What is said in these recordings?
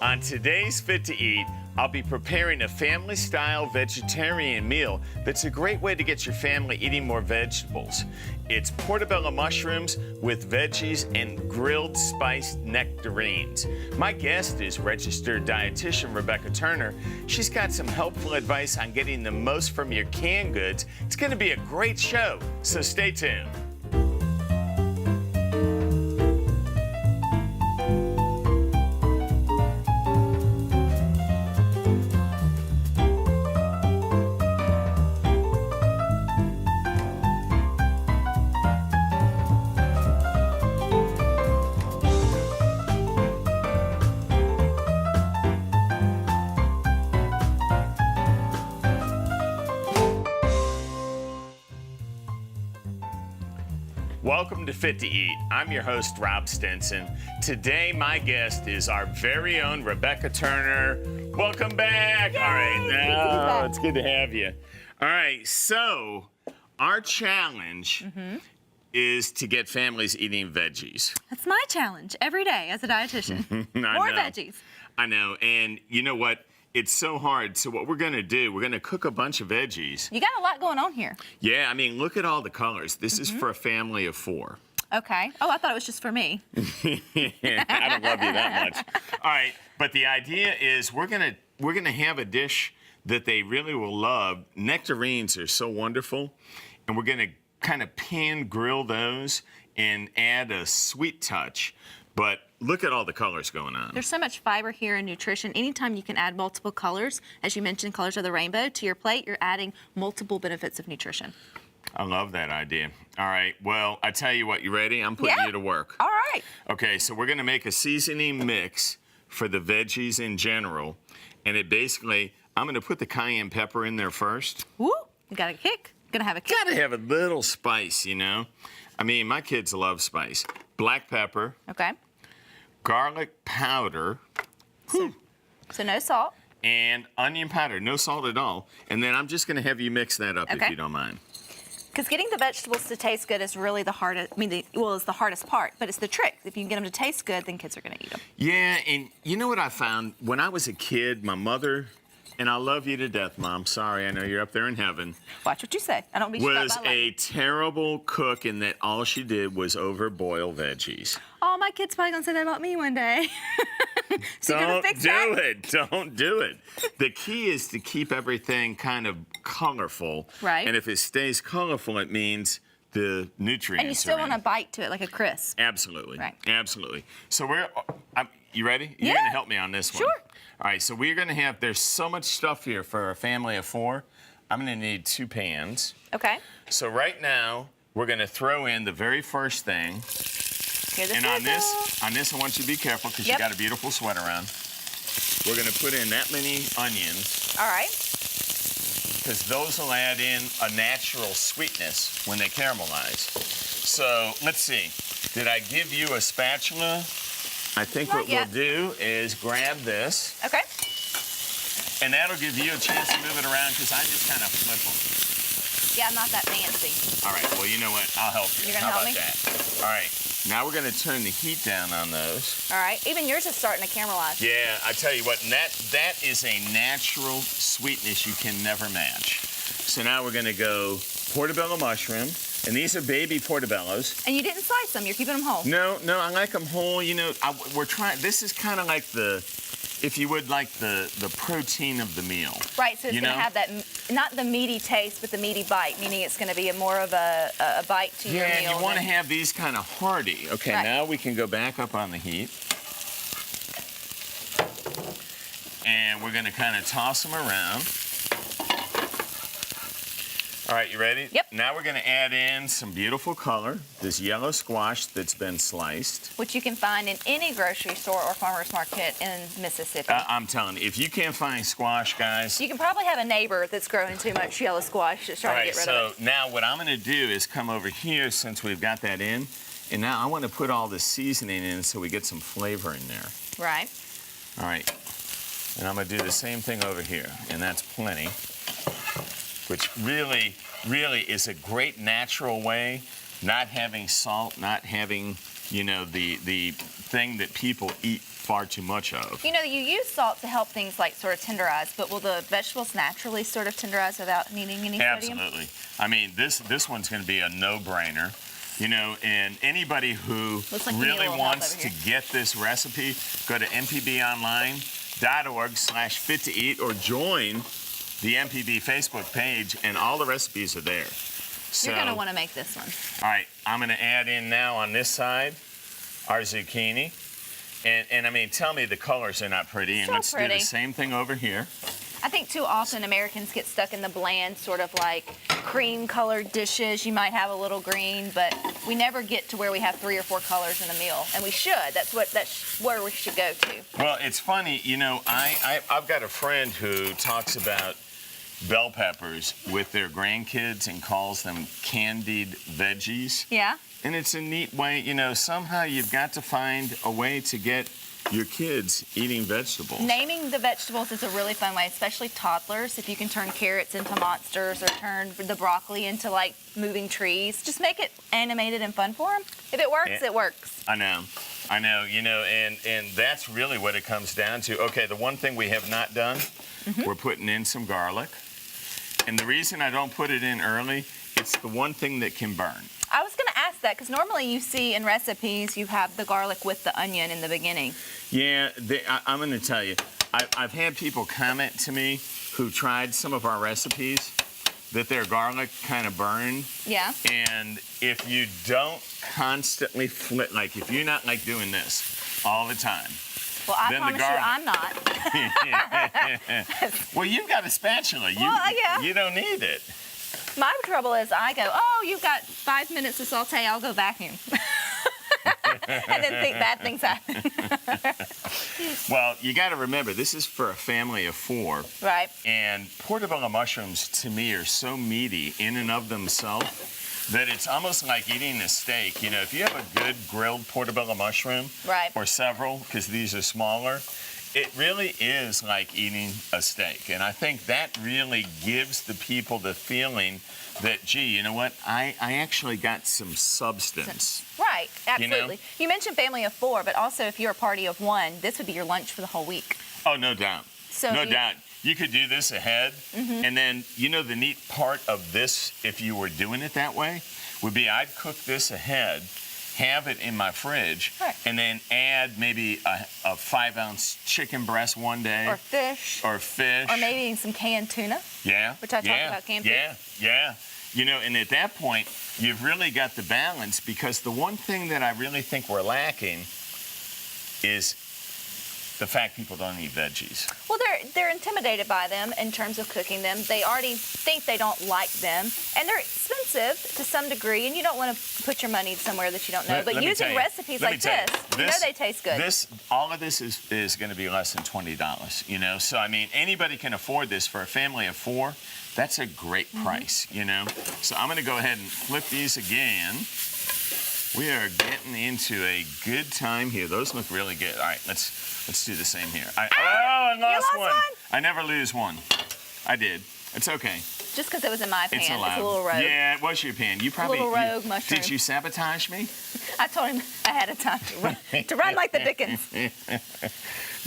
On today's Fit to Eat, I'll be preparing a family-style vegetarian meal that's a great way to get your family eating more vegetables. It's portabella mushrooms with veggies and grilled spiced nectarines. My guest is registered dietitian Rebecca Turner. She's got some helpful advice on getting the most from your canned goods. It's going to be a great show, so stay tuned. Welcome to Fit to Eat. I'm your host, Rob Stinson. Today, my guest is our very own Rebecca Turner. Welcome back. Yay, all right, now it's good to have you. All right, so our challenge is to get families eating veggies. That's my challenge every day as a dietitian. More veggies. I know, and you know what? It's so hard. So what we're going to do, we're going to cook a bunch of veggies. You got a lot going on here. Yeah, I mean, look at all the colors. This is for a family of 4. Okay. Oh, I thought it was just for me. I don't love you that much. All right, but the idea is we're gonna have a dish that they really will love. Nectarines are so wonderful, and we're gonna kind of pan grill those and add a sweet touch. But look at all the colors going on. There's so much fiber here in nutrition. Anytime you can add multiple colors, as you mentioned, colors of the rainbow, to your plate, you're adding multiple benefits of nutrition. I love that idea. All right, well, I tell you what, you ready? I'm putting you to work. All right. Okay, so we're gonna make a seasoning mix for the veggies in general. And it basically, I'm gonna put the cayenne pepper in there first. Woo, you got a kick. Gonna have a kick. Gotta have a little spice, you know? I mean, my kids love spice. Black pepper. Okay. Garlic powder. So no salt. And onion powder, no salt at all. And then I'm just gonna have you mix that up if you don't mind. Because getting the vegetables to taste good is really the hardest, it's the hardest part, but it's the trick. If you can get them to taste good, then kids are gonna eat them. Yeah, and you know what I found? When I was a kid, my mother, and I love you to death, Mom. Sorry, I know you're up there in heaven. Watch what you say. I don't be was a terrible cook in that all she did was overboil veggies. Oh, my kid's probably gonna say that about me one day. So Don't do it. Don't do it. The key is to keep everything kind of colorful. Right. And if it stays colorful, it means the nutrients. And you still are want in. a bite to it, like a crisp. Absolutely. Right. Absolutely. So you ready? Yeah. You're gonna help me on this one. Sure. All right, so we're gonna have, there's so much stuff here for a family of 4. I'm gonna need 2 pans. Okay. So right now, we're gonna throw in the very first thing. And on this, I want you to be careful because you got a beautiful sweater on. We're gonna put in that many onions. All right. Because those will add in a natural sweetness when they caramelize. So let's see, did I give you a spatula? I think Not what yet. we'll do is grab this. Okay. And that'll give you a chance to move it around because I just kind of flip them. Yeah, I'm not that fancy. All right, well, you know what? I'll help you. You're gonna help me? How about that? All right, now we're gonna turn the heat down on those. All right, even yours is starting to caramelize. Yeah, I tell you what, and that is a natural sweetness you can never match. So now we're gonna go portabella mushroom, and these are baby portabellas. And you didn't slice them, you're keeping them whole. No, I like them whole. You know, we're trying, this is kind of like if you would, like the protein of the meal. Right, so it's going to have that, not the meaty taste, but the meaty bite, meaning it's going to be more of a bite to your meal. Yeah, and you want to have these kind of hearty. Okay, now we can go back up on the heat. And we're going to kind of toss them around. All right, you ready? Yep. Now we're going to add in some beautiful color, this yellow squash that's been sliced. Which you can find in any grocery store or farmer's market in Mississippi. I'm telling you, if you can't find squash, guys. You can probably have a neighbor that's growing too much yellow squash that's trying to get rid of it. So now what I'm going to do is come over here since we've got that in, and now I want to put all the seasoning in so we get some flavor in there. Right. All right. And I'm going to do the same thing over here, and that's plenty. Which really is a great natural way, not having salt, not having, you know, the thing that people eat far too much of. You know, you use salt to help things like sort of tenderize, but will the vegetables naturally sort of tenderize without needing any sodium? Absolutely. I mean, this one's going to be a no-brainer. You know, and anybody who Like really wants to get this recipe, go to mpbonline.org/fit-to-eat or join the MPB Facebook page, and all the recipes are there. So, You're going to want to make this one. all right, I'm going to add in now on this side our zucchini. And I mean, tell me the colors are not pretty. And So let's do pretty. the same thing over here. I think too often Americans get stuck in the bland, sort of like cream-colored dishes. You might have a little green, but we never get to where we have 3 or 4 colors in a meal, and we should. That's where we should go to. Well, it's funny, you know, I've got a friend who talks about bell peppers with their grandkids and calls them candied veggies. Yeah. And it's a neat way, you know, somehow you've got to find a way to get your kids eating vegetables. Naming the vegetables is a really fun way, especially toddlers. If you can turn carrots into monsters or turn the broccoli into like moving trees, just make it animated and fun for them. If it works, it works. I know, you know, and that's really what it comes down to. Okay, the one thing we have not done, we're putting in some garlic. And the reason I don't put it in early, it's the one thing that can burn. I was going to ask that because normally you see in recipes you have the garlic with the onion in the beginning. Yeah, I'm going to tell you, I've had people comment to me who tried some of our recipes that their garlic kind of burned. Yeah. And if you don't constantly flip, like if you're not like doing this all the time. Well, I promise you I'm not. Well, you've got a spatula. Yeah. You don't need it. My trouble is I go, oh, you've got 5 minutes to saute, I'll go vacuum. And then think bad things happen. Well, you got to remember, this is for a family of 4. Right. And portobello mushrooms, to me, are so meaty in and of themselves that it's almost like eating a steak. You know, if you have a good grilled portobello mushroom, Right. or several, because these are smaller, it really is like eating a steak. And I think that really gives the people the feeling that, gee, you know what? I actually got some substance. Right, absolutely. You know? You mentioned family of 4, but also if you're a party of 1, this would be your lunch for the whole week. Oh, no doubt. So no doubt. You could do this ahead. And then, you know, the neat part of this, if you were doing it that way, would be I'd cook this ahead, have it in my fridge, Right. and then add maybe a 5-ounce chicken breast one day. Or fish. Or fish. Or maybe some canned tuna. Yeah. Which I talked about canned Yeah, yeah. You know, and at that point, you've really got the balance, because the one thing that I really think we're lacking is the fact people don't eat veggies. Well, they're intimidated by them in terms of cooking them. They already think they don't like them, and they're expensive to some degree, and you don't want to put your money somewhere that you don't know. But Let me using tell you- recipes let me like tell you, this, you know they taste good. All of this is going to be less than $20, you know? So, I mean, anybody can afford this. For a family of 4, that's a great price, you know? So I'm going to go ahead and flip these again. We are getting into a good time here. Those look really good. All right, let's do the same here. I lost one. I never lose one. I did. It's okay. Just because it was in my pan, It's it's allowed. a little rogue. Yeah, it was your pan. You probably little rogue mushroom. Did you sabotage me? I told him ahead of time to run like the Dickens.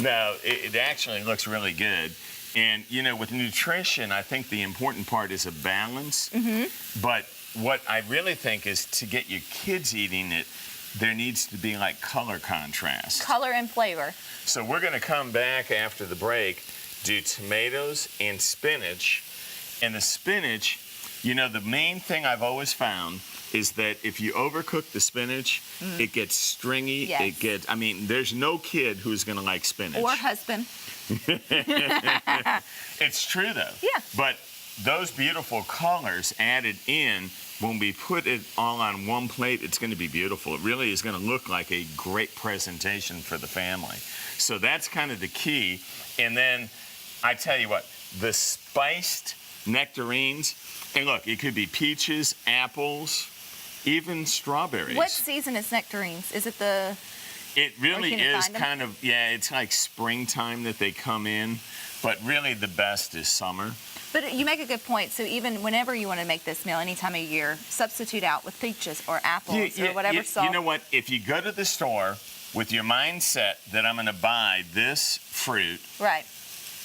No, it actually looks really good. And, you know, with nutrition, I think the important part is a balance. But what I really think is to get your kids eating it, there needs to be like color contrast. Color and flavor. So we're going to come back after the break, do tomatoes and spinach. And the spinach, you know, the main thing I've always found is that if you overcook the spinach, it gets stringy. Yes. I mean, there's no kid who's going to like spinach. Or husband. It's true, though. Yeah. But those beautiful colors added in, when we put it all on one plate, it's going to be beautiful. It really is going to look like a great presentation for the family. So that's kind of the key. And then, I tell you what, the spiced nectarines, and look, it could be peaches, apples, even strawberries. What season is nectarines? Is it the... It really can you is find them? kind of, yeah, it's like springtime that they come in, but really the best is summer. But you make a good point. So even whenever you want to make this meal, any time of year, substitute out with peaches or apples or whatever sauce. You know what? If you go to the store with your mindset that I'm going to buy this fruit, Right.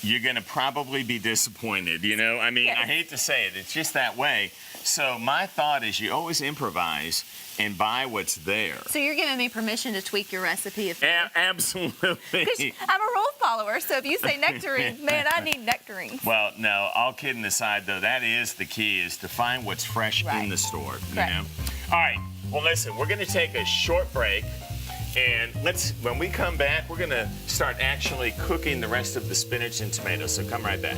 you're going to probably be disappointed, you know? I mean, Yes. I hate to say it, it's just that way. So my thought is you always improvise and buy what's there. So you're giving me permission to tweak your recipe if Absolutely. I'm a rule follower, so if you say nectarines, man, I need nectarines. Well, no, all kidding aside, though, that is the key, is to find what's fresh Right. in the store, you Correct. know? All right, well, listen, we're going to take a short break, and when we come back, we're going to start actually cooking the rest of the spinach and tomatoes, so come right back.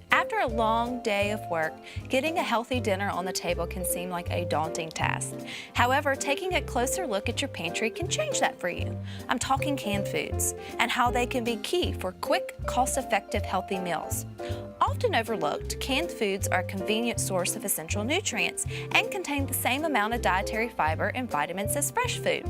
After a long day of work, getting a healthy dinner on the table can seem like a daunting task. However, taking a closer look at your pantry can change that for you. I'm talking canned foods and how they can be key for quick, cost-effective, healthy meals. Often overlooked, canned foods are a convenient source of essential nutrients and contain the same amount of dietary fiber and vitamins as fresh food.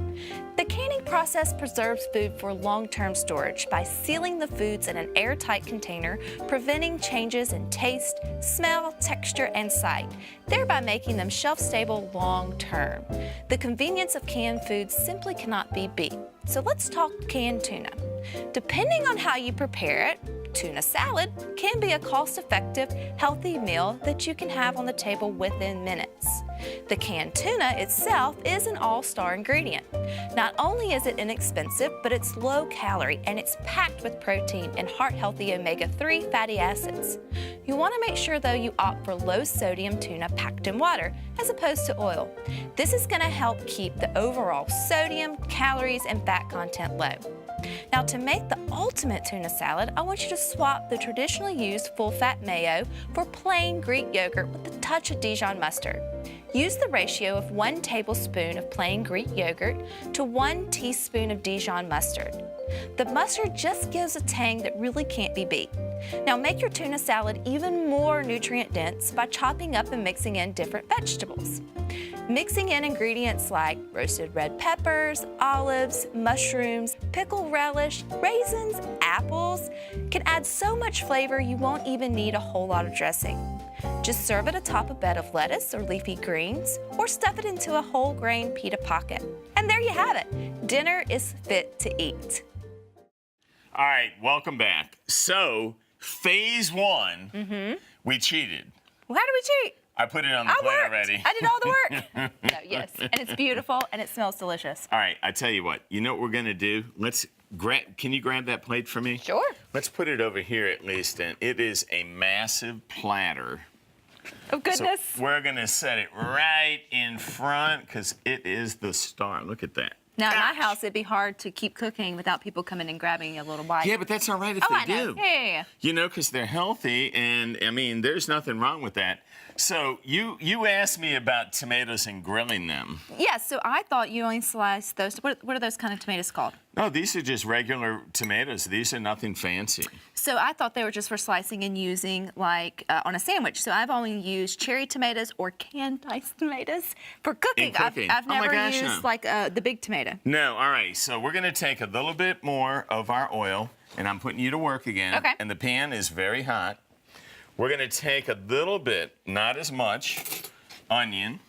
The canning process preserves food for long-term storage by sealing the foods in an airtight container, preventing changes in taste, smell, texture, and sight, thereby making them shelf-stable long-term. The convenience of canned foods simply cannot be beat. So let's talk canned tuna. Depending on how you prepare it, tuna salad can be a cost-effective, healthy meal that you can have on the table within minutes. The canned tuna itself is an all-star ingredient. Not only is it inexpensive, but it's low-calorie and it's packed with protein and heart-healthy omega-3 fatty acids. You want to make sure, though, you opt for low-sodium tuna packed in water as opposed to oil. This is going to help keep the overall sodium, calories, and fat content low. Now, to make the ultimate tuna salad, I want you to swap the traditionally used full-fat mayo for plain Greek yogurt with a touch of Dijon mustard. Use the ratio of 1 tablespoon of plain Greek yogurt to 1 teaspoon of Dijon mustard. The mustard just gives a tang that really can't be beat. Now, make your tuna salad even more nutrient-dense by chopping up and mixing in different vegetables. Mixing in ingredients like roasted red peppers, olives, mushrooms, pickle relish, raisins, apples can add so much flavor you won't even need a whole lot of dressing. Just serve it atop a bed of lettuce or leafy greens, or stuff it into a whole grain pita pocket. And there you have it. Dinner is fit to eat. All right, welcome back. So, phase one, we cheated. Well, how do we cheat? I put it on the plate already. I did all the work. No, yes, and it's beautiful and it smells delicious. All right, I tell you what. You know what we're gonna do? Can you grab that plate for me? Sure. Let's put it over here at least, and it is a massive platter. Oh, goodness. So we're gonna set it right in front because it is the star. Look at that. Now, in my house, it'd be hard to keep cooking without people coming and grabbing a little bite. Yeah, but that's all right if Oh, they I know. do. Yeah. You know, because they're healthy, and I mean, there's nothing wrong with that. So you asked me about tomatoes and grilling them. Yeah, so I thought you only sliced those. What are those kind of tomatoes called? No, these are just regular tomatoes. These are nothing fancy. So I thought they were just for slicing and using like on a sandwich. So I've only used cherry tomatoes or canned diced tomatoes for cooking. In cooking. I've Oh my never gosh, used no. like the big tomato. No, all right. So we're gonna take a little bit more of our oil, and I'm putting you to work again. Okay. And the pan is very hot. We're gonna take a little bit, not as much, onion,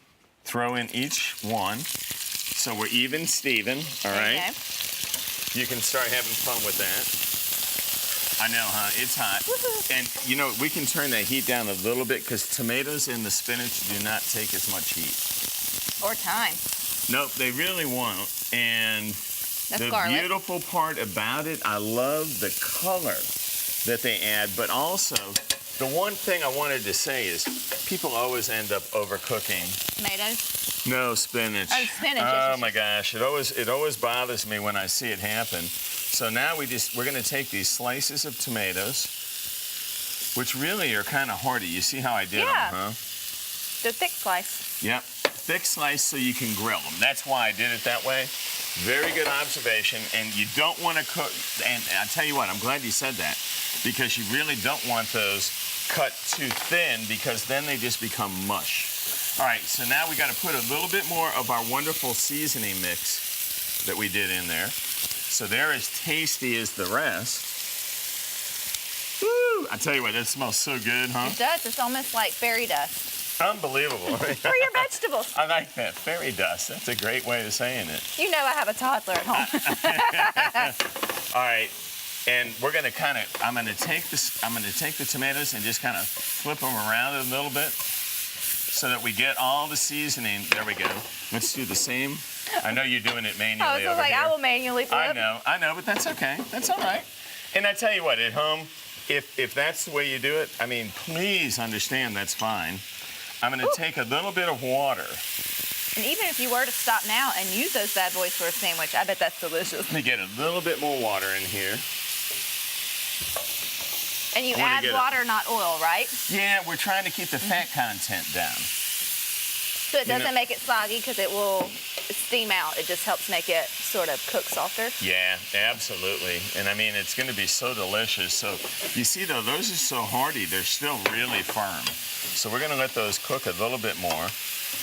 throw in each one, so we're even Steven, all right? Okay. You can start having fun with that. I know, huh? It's hot. And you know, we can turn that heat down a little bit because tomatoes and the spinach do not take as much heat. Or time. Nope, they really won't. And That's the garlic. beautiful part about it, I love the color that they add, but also the one thing I wanted to say is people always end up overcooking. Tomatoes. No, spinach. Oh, spinach, Oh yes. my gosh, it always bothers me when I see it happen. So now we're gonna take these slices of tomatoes, which really are kind of hearty. You see how I did them, huh? The thick slice. Yep, thick slice so you can grill them. That's why I did it that way. Very good observation, and you don't want to cook, and I tell you what, I'm glad you said that, because you really don't want those cut too thin because then they just become mush. All right, so now we got to put a little bit more of our wonderful seasoning mix that we did in there. So they're as tasty as the rest. Woo! I tell you what, that smells so good, huh? It does. It's almost like fairy dust. Unbelievable. For your vegetables. I like that. Fairy dust. That's a great way of saying it. You know I have a toddler at home. All right. And we're going to I'm going to take the tomatoes and just kind of flip them around a little bit so that we get all the seasoning. There we go. Let's do the same. I know you're doing it manually over here. I will manually flip. I know, but that's okay. That's all right. And I tell you what, at home, if that's the way you do it, I mean, please understand that's fine. I'm going to take a little bit of water. And even if you were to stop now and use those bad boys for a sandwich, I bet that's delicious. Let me get a little bit more water in here. And you add water, not oil, right? Yeah, we're trying to keep the fat content down. So it doesn't make it soggy because it will steam out. It just helps make it sort of cook softer. Yeah, absolutely. And I mean, it's going to be so delicious. So you see, though, those are so hardy. They're still really firm. So we're going to let those cook a little bit more.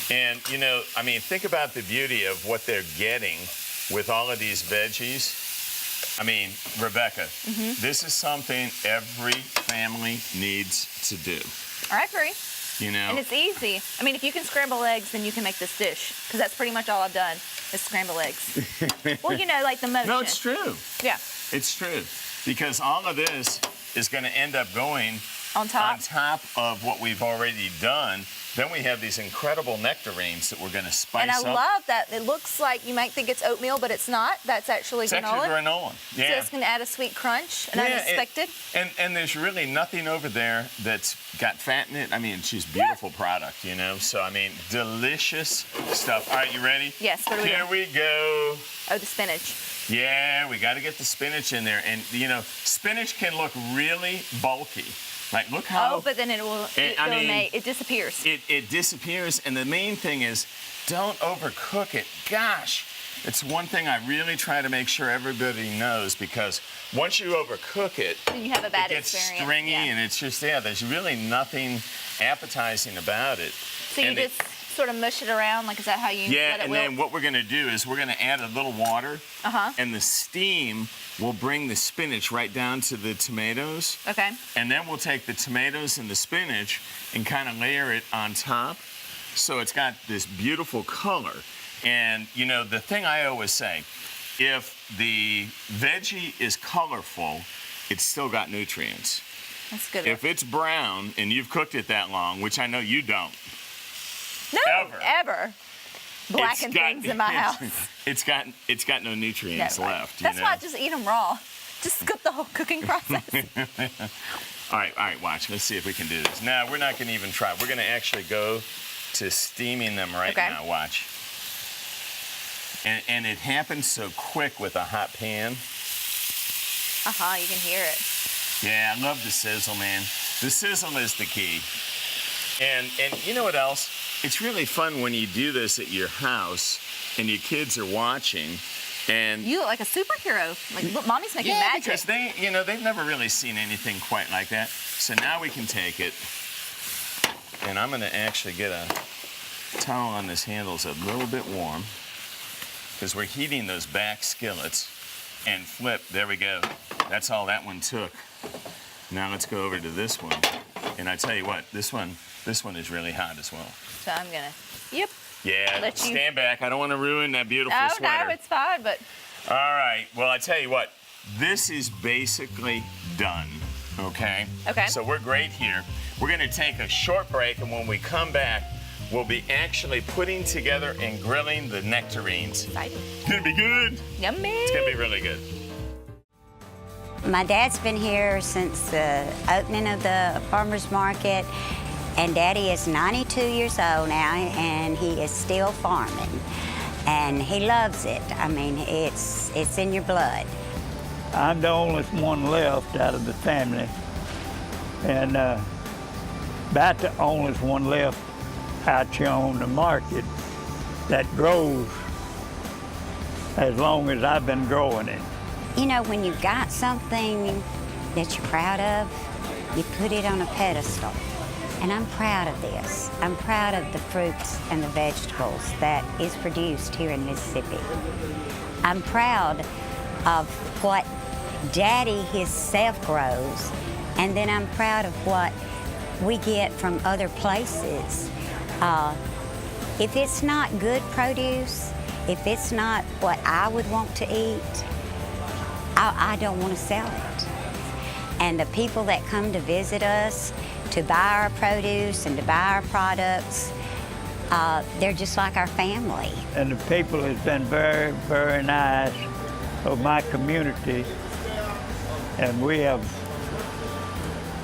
And, you know, I mean, think about the beauty of what they're getting with all of these veggies. I mean, Rebecca, this is something every family needs to do. I agree. You know? And it's easy. I mean, if you can scramble eggs, then you can make this dish. Because that's pretty much all I've done is scramble eggs. Well, you know, like the motion. No, it's true. Yeah. It's true. Because all of this is going to end up going on top of what we've already done. Then we have these incredible nectarines that we're going to spice up. And I love that. It looks like you might think it's oatmeal, but it's not. That's actually granola. It's actually granola. Yeah. So it's going to add a sweet crunch and unexpected. And there's really nothing over there that's got fat in it. I mean, it's just beautiful product, you know. So, I mean, delicious stuff. All right, you ready? Yes. What are we Here we go. Oh, the spinach. Yeah, we got to get the spinach in there. And, you know, spinach can look really bulky. Like, look how... Oh, but then it disappears. It disappears, and the main thing is, don't overcook it. Gosh, it's one thing I really try to make sure everybody knows, because once you overcook it, then you have a bad it gets experience. stringy, and it's just, there's really nothing appetizing about it. So you just sort of mush it around, like, is that how you let it and wilt? then what we're going to do is we're going to add a little water, and the steam will bring the spinach right down to the tomatoes. Okay. And then we'll take the tomatoes and the spinach and kind of layer it on top, so it's got this beautiful color. And, you know, the thing I always say, if the veggie is colorful, it's still got nutrients. That's good. If it's brown and you've cooked it that long, which I know you don't, no, ever. Blacken things in my house. It's got no nutrients left. That's why I just eat them raw. Just skip the whole cooking process. All right, watch. Let's see if we can do this. Now, we're not going to even try. We're going to actually go to steaming them right now. Watch. And it happens so quick with a hot pan. You can hear it. Yeah, I love the sizzle, man. The sizzle is the key. And you know what else? It's really fun when you do this at your house and your kids are watching. And you look like a superhero. Like, look, Mommy's making magic. Because they've never really seen anything quite like that. So now we can take it, and I'm going to actually get a towel on this handle so it's a little bit warm, because we're heating those back skillets, and flip. There we go. That's all that one took. Now let's go over to this one. And I tell you what, this one is really hot as well. So I'm going to, Yeah, stand back. I don't want to ruin that beautiful sweater. No, it's fine, but... All right. Well, I tell you what, this is basically done, okay? Okay. So we're great here. We're going to take a short break, and when we come back, we'll be actually putting together and grilling the nectarines. Exciting. It's going to be good. Yummy. It's going to be really good. My dad's been here since the opening of the farmer's market, and Daddy is 92 years old now, and he is still farming, and he loves it. I mean, it's in your blood. I'm the only one left out of the family, and about the only one left out here on the market that grows as long as I've been growing it. You know, when you've got something that you're proud of, you put it on a pedestal. And I'm proud of this. I'm proud of the fruits and the vegetables that is produced here in Mississippi. I'm proud of what Daddy himself grows, and then I'm proud of what we get from other places. If it's not good produce, if it's not what I would want to eat, I don't want to sell it. And the people that come to visit us to buy our produce and to buy our products, they're just like our family. And the people has been very, very nice of my community, and we have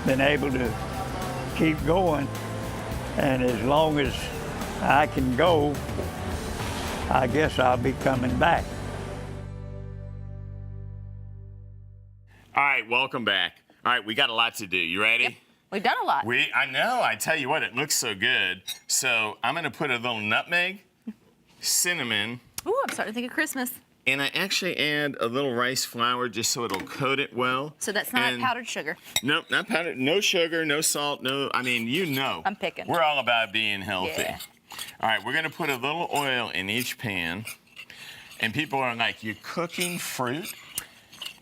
been able to keep going. And as long as I can go, I guess I'll be coming back. All right, welcome back. All right, we got a lot to do. You ready? Yep. We've done a lot. I know. I tell you what, it looks so good. So I'm going to put a little nutmeg, cinnamon, Ooh, I'm starting to think of Christmas. and I actually add a little rice flour just so it'll coat it well. So that's not And- powdered sugar. Nope, not powdered. No sugar, no salt, no. I mean, you know. I'm picking. We're all about being healthy. Yeah. All right, we're going to put a little oil in each pan. And people are like, you're cooking fruit?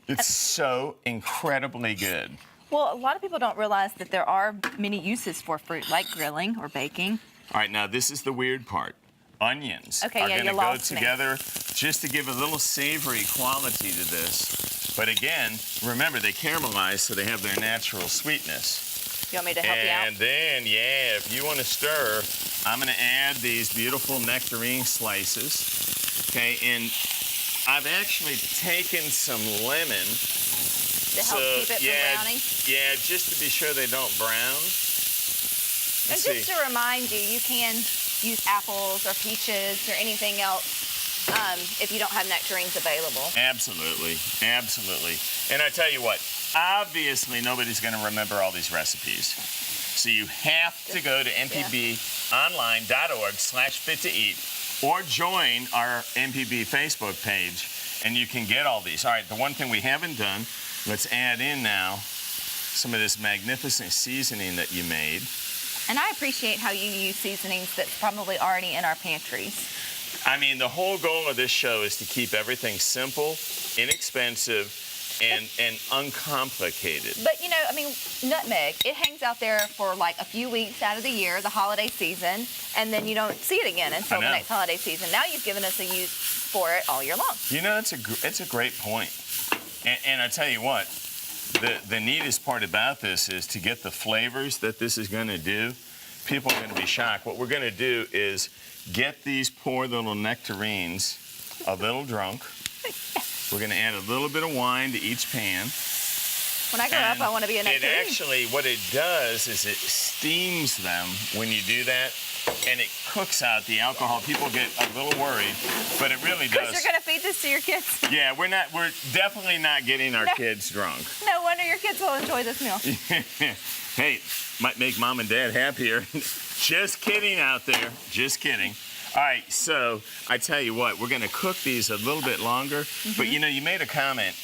It's so incredibly good. Well, a lot of people don't realize that there are many uses for fruit, like grilling or baking. All right, now this is the weird part. Onions Okay, are yeah, going you to go lost me. together just to give a little savory quality to this. But again, remember, they caramelize, so they have their natural sweetness. You want me to help you And out? then, yeah, if you want to stir, I'm going to add these beautiful nectarine slices. Okay, and I've actually taken some lemon. To help keep it from browning? Yeah, just to be sure they don't brown. And Let's just see. to remind you, you can use apples or peaches or anything else if you don't have nectarines available. Absolutely, absolutely. And I tell you what, obviously nobody's going to remember all these recipes. So you have to go to mpbonline.org/fit-to-eat or join our MPB Facebook page and you can get all these. All right, the one thing we haven't done, let's add in now some of this magnificent seasoning that you made. And I appreciate how you use seasonings that's probably already in our pantries. I mean, the whole goal of this show is to keep everything simple, inexpensive, and uncomplicated. But you know, I mean, nutmeg, it hangs out there for like a few weeks out of the year, the holiday season, and then you don't see it again until I the know. next holiday season. Now you've given us a use for it all year long. You know, it's a great point. And I tell you what, the neatest part about this is to get the flavors that this is going to do. People are going to be shocked. What we're going to do is get these poor little nectarines a little drunk. We're going to add a little bit of wine to each pan. When I grow up, I want to be a nectarine. It actually, what it does is it steams them when you do that, and it cooks out the alcohol. People get a little worried, but it really Chris, does. you're going to feed this to your kids? Yeah, we're definitely not getting our kids drunk. No wonder your kids will enjoy this meal. Hey, might make mom and dad happier. Just kidding out there. Just kidding. All right, so I tell you what, we're going to cook these a little bit longer. But you know, you made a comment.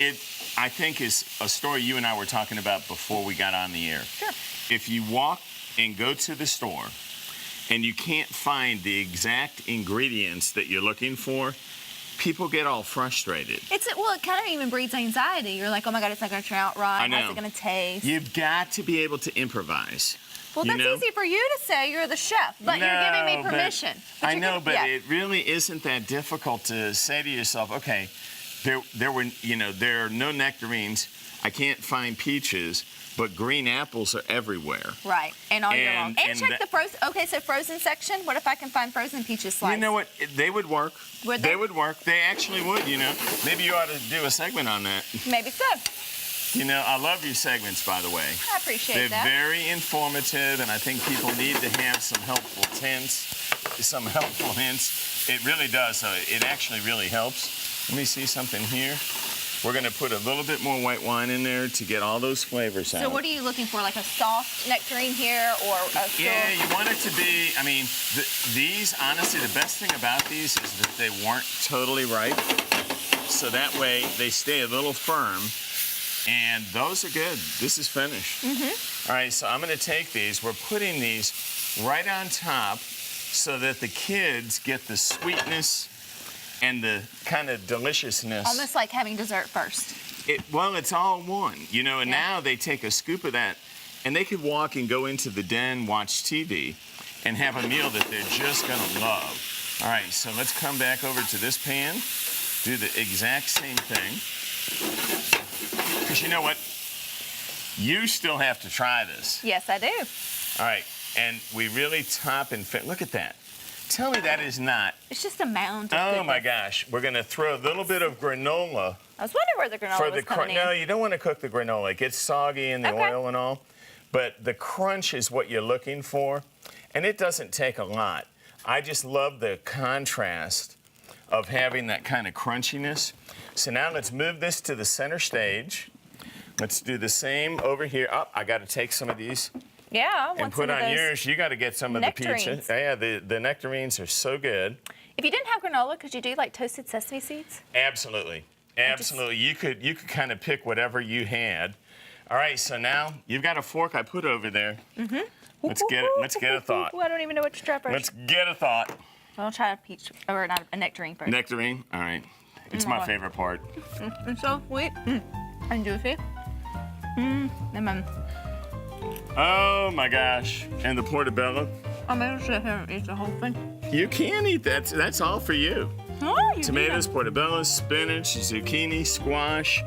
It, I think, is a story you and I were talking about before we got on the air. Sure. If you walk and go to the store and you can't find the exact ingredients that you're looking for, people get all frustrated. It kind of even breeds anxiety. You're like, oh my God, it's not going to turn out right. I know. How's it going to taste? You've got to be able to improvise. Well, you that's know? easy for you to say. You're the chef, but you're giving me but- permission. I you're know, giving- but yeah. it really isn't that difficult to say to yourself, okay, there are no nectarines. I can't find peaches, but green apples are everywhere. Right, and all year long. And- And and check that- the frozen. Okay, so frozen section. What if I can find frozen peaches sliced? You know what? They would work. Would they? would work. They actually would, you know. Maybe you ought to do a segment on that. Maybe so. You know, I love your segments, by the way. I appreciate They're that. very informative, and I think people need to have some helpful hints. It really does. So it actually really helps. Let me see something here. We're going to put a little bit more white wine in there to get all those flavors out. So what are you looking for? Like a soft nectarine here, or a Yeah, you want it to be, I mean, these, honestly, the best thing about these is that they weren't totally ripe. So that way they stay a little firm. And those are good. This is finished. All right, so I'm going to take these. We're putting these right on top so that the kids get the sweetness and the kind of deliciousness. almost like having dessert first. It's all one, you know, and Yeah. now they take a scoop of that and they could walk and go into the den, watch TV, and have a meal that they're just gonna love. All right, so let's come back over to this pan, do the exact same thing. Because you know what? You still have to try this. Yes, I do. All right, and we really top and fit. Look at that. Tell me that is not. It's just a mound of Oh goodness. my gosh, we're gonna throw a little bit of granola. I was wondering where the granola was coming No, in. you don't want to cook the granola. It gets soggy in the Okay. oil and all. But the crunch is what you're looking for. And it doesn't take a lot. I just love the contrast of having that kind of crunchiness. So now let's move this to the center stage. Let's do the same over here. Oh, I got to take some of these Yeah, I want and put some of on those. yours. You got to get some of the pizza. Nectarines. Yeah, the nectarines are so good. If you didn't have granola, could you do like toasted sesame seeds? Absolutely. Absolutely. You could kind of pick whatever you had. All right, so now you've got a fork I put over there. Mm-hmm. Let's get a thought. I don't even know which to try first. Let's get a thought. I'll try a peach, or not a nectarine first. Nectarine. All right. It's my favorite part. It's so sweet. And juicy. Lemon. Oh my gosh. And the portabella. I'm going to sit here and eat the whole thing. You can eat that. That's all for you. Oh, you Tomatoes, portabella, spinach, zucchini, squash,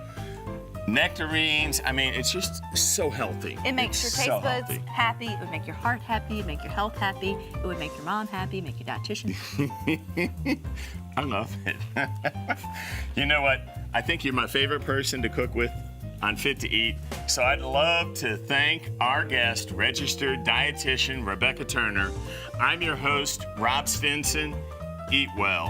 nectarines. I mean, it's just so healthy. It makes your It's taste so buds healthy. happy. It would make your heart happy. It would make your health happy. It would make your mom happy. Make your dietitian. I love it. You know what? I think you're my favorite person to cook with on Fit to Eat. So I'd love to thank our guest, registered dietitian Rebecca Turner. I'm your host, Rob Stinson. Eat well.